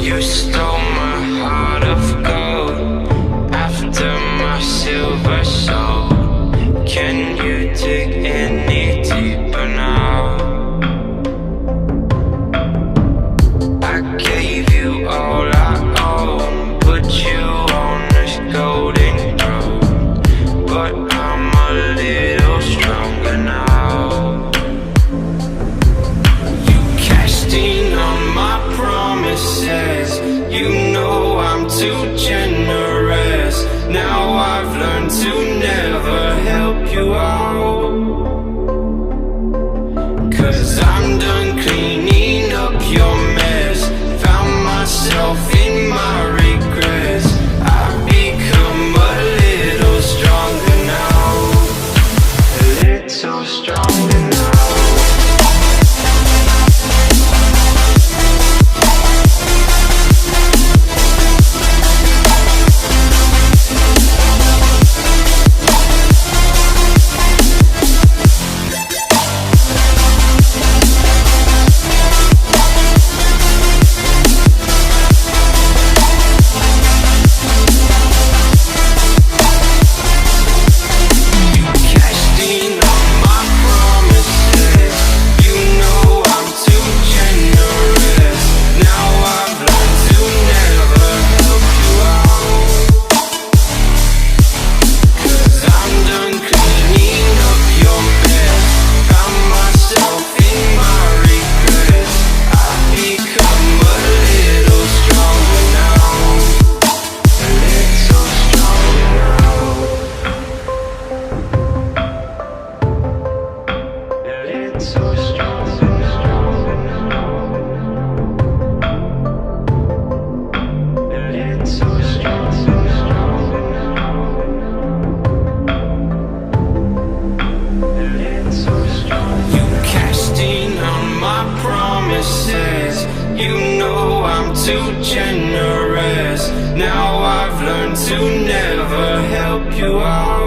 You stole my heart of gold after my silver soul. Can you dig any deeper now? I gave you all I own, put you on this golden throne, but I'm a little stronger now. You cashed in on my promises, you know I'm too generous. Now I've learned to never help you out, 'cause I'm done cleaning up your mess. Found myself in my regrets. I've become a little stronger now, a little stronger now. You know I'm too generous. Now I've learned to never help you out.